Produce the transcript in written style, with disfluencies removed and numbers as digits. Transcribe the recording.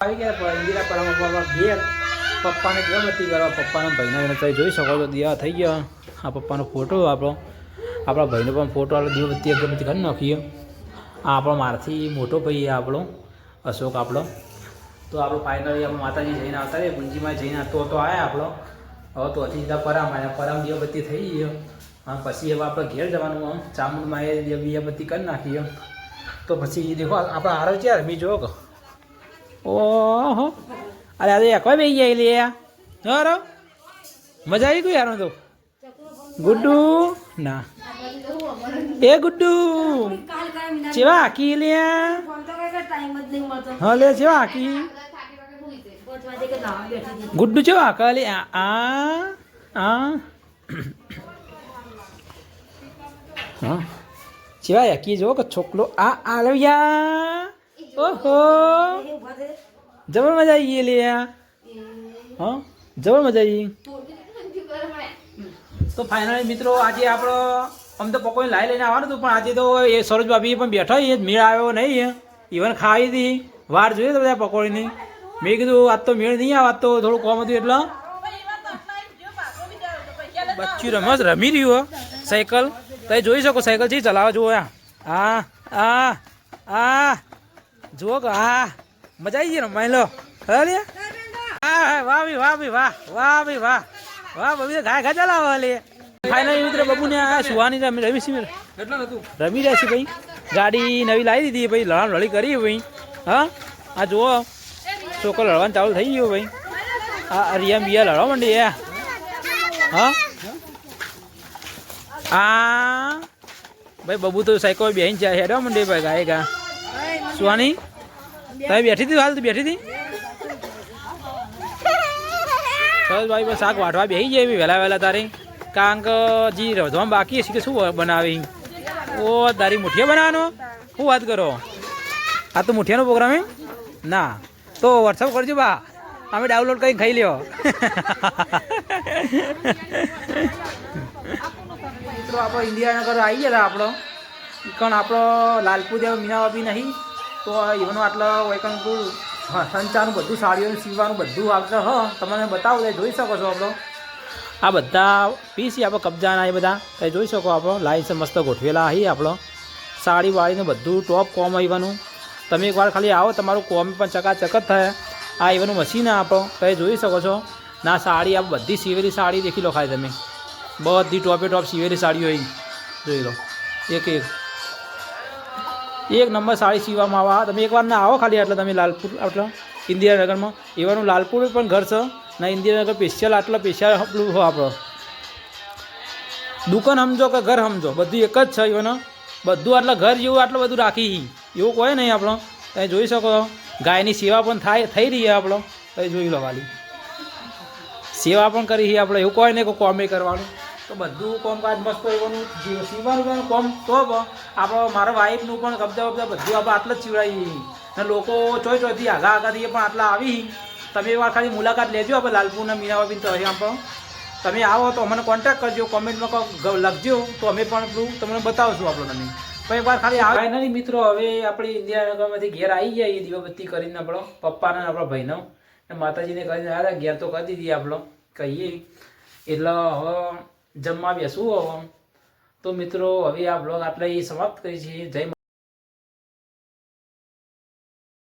આવી ગયા ઇન્દિરા પરામાં ઘેર પપ્પાને દીવાબત્તી કરવા પપ્પાના ભાઈને તમે જોઈ શકો છો દીવા થઈ ગયા આ પપ્પાનો ફોટો આપણા ભાઈનો પણ ફોટો આપણે દીવાબત્તી અગરબત્તી કરી નાખીએ આ આપણો મારથી મોટો ભાઈ આપણો અશોક આપણો તો આપણો ફાઇનલી આપણે માતાજી જઈને આવતા રહીએ ગુંજીમાં જઈને તો આવ્યા આપણો હવે તો હજી સીધા પરમ દીવાબત્તી થઈ ગઈ પછી હવે આપણે ઘેર જવાનું ચામુંડમાં એ દીવાબત્તી કરી નાખીએ તો પછી દેખો આપણા હારો છે યાર બીજો કહો ઓહો અરે આજે કોઈ બે ગયા લે યાર મજા આવી ગઈ યાર તો ગુડ્ડુ ના એ ગુડ્ડુ ચેવા આકી લે હા લે ચેવા આકી ગુડ્ડુ ચેવા આકા લે હા ચેવા આકી જો કે છોકલો આલવ્યા ઓહો જબર મજા આવી લે હા જબર મજા આવી તો ફાઇનલી મિત્રો આજે આપણો આમ તો પકોડી લાવી લઈને આવવાનું હતું પણ આજે તો એ સરોજ ભાભી પણ બેઠા એ મેળ આવ્યો નહીં ઇવન ખાવી હતી વાર જોઈએ તો બધા પકોડીની મેં કીધું આજ તો મેળ નહીં આવે આજ તો થોડું કોમ હતું એટલે બચ્ચું રમી રહ્યું સાયકલ તમે જોઈ શકો સાયકલ છે ચલાવવા જુઓ આ જુઓ કે હા મજા આવી ગઈ રમાઈ લો લે હા વાહ ભાઈ વાહ ભાઈ વાહ વાહ ભાઈ વાહ વાહ બબી ઘા ચલાવો લે ફાઇનલી મિત્ર બબુને આ સુવાની રમી રહ્યા છે ભાઈ ગાડી નવી લાવી દીધી ભાઈ લડાણ લડી કરી ભાઈ હા આ જુઓ છોકરો લડવાનું ચાલુ થઈ ગયો ભાઈ આ રિયા બિયા લડવા માંડી હા ભાઈ બબુ તો સાયકલ બેહીને જાય હેડવા માંડી ભાઈ ગાય ગા સુવાની તમે બેઠી હતી હાલ તો બેઠી હતી સરસ ભાઈ બસ શાક વાટવા બેસી જાય વહેલા તારી કારણ કે જી રધવામાં બાકી હશે કે શું બનાવી ઓ તારી મુઠિયા બનાવવાનો શું વાત કરો આ તો મુઠિયાનો પ્રોગ્રામ એમ ના તો વોટ્સઅપ કરજો બા અમે ડાઉનલોડ કરીને ખાઈ લ્યો મિત્રો આપણો ઇન્દિરાનગર આવી ગયા આપણો પણ આપણો લાલપુર જેવો મીના બી નહીં તો એનો આટલો વૈકલ્પિક સંચારનું બધું સાડીઓનું સીવવાનું બધું આપણે તમને બતાવું એ જોઈ શકો છો આપણો આ બધા પીસ આપણે કબજાના એ બધા એ જોઈ શકો આપણો લાઈન મસ્ત ગોઠવેલા અહીં આપણો સાડી વાળીનું બધું ટોપ કોમ આવવાનું તમે એકવાર ખાલી આવો તમારું કોમ પણ ચકાચક જ થાય આ એવાનું મશીન આપણો તમે જોઈ શકો છો ના સાડી આ બધી સીવેલી સાડી દેખી લો ખાલી તમે બધી ટોપે ટોપ સીવેલી સાડીઓ અહીં જોઈ લો એક નંબર સાડી સીવવામાં આવે તમે એકવાર ના આવો ખાલી એટલે તમે લાલપુર આટલો ઇન્દિરાનગરમાં એવાનું લાલપુર પણ ઘર છે ના ઇન્દિરાનગર સ્પેશિયલ આટલો સ્પેશિયલ આપણું હો આપણો દુકાન સમજો કે ઘર સમજો બધું એક જ છે એવાનું બધું આટલા ઘર જેવું આટલું બધું રાખી એવું કોઈ નહીં આપણો તમે જોઈ શકો ગાયની સેવા પણ થઈ રહી છે આપણો તમે જોઈ લો ખાલી સેવા પણ કરી આપણે એવું કોઈ નહીં કે કોમે કરવાનું તો બધું કોમકાજ મસ્ત એવાનું સીવાનું કોમ તો આપણો મારા વાઈફનું પણ કબજા બધું આપણે આટલા જ સીવડાવીએ અને લોકો ચોથી આગળથી પણ આટલા આવી તમે એકવાર ખાલી મુલાકાત લેજો આપણે લાલપુરના મીનાબાબીન તો આપણો તમે આવો તો અમને કોન્ટેક્ટ કરજો કોમેન્ટમાં લખજો તો અમે પણ તમને બતાવશું આપણો તમે પણ એકવાર ખાલી આવે નહીં મિત્રો હવે આપણે ઇન્દિરાનગરમાંથી ઘેર આવી જાય એ દીવાબત્તી કરીને આપણો પપ્પાના આપણા ભાઈનો અને માતાજીને કરીને આવ્યા ઘેર તો કરી દીધી આપણો કહીએ એટલે હવે જમવા બેસવું હવે તો મિત્રો હવે આ બ્લોગ આટલા સમાપ્ત કરી છે જય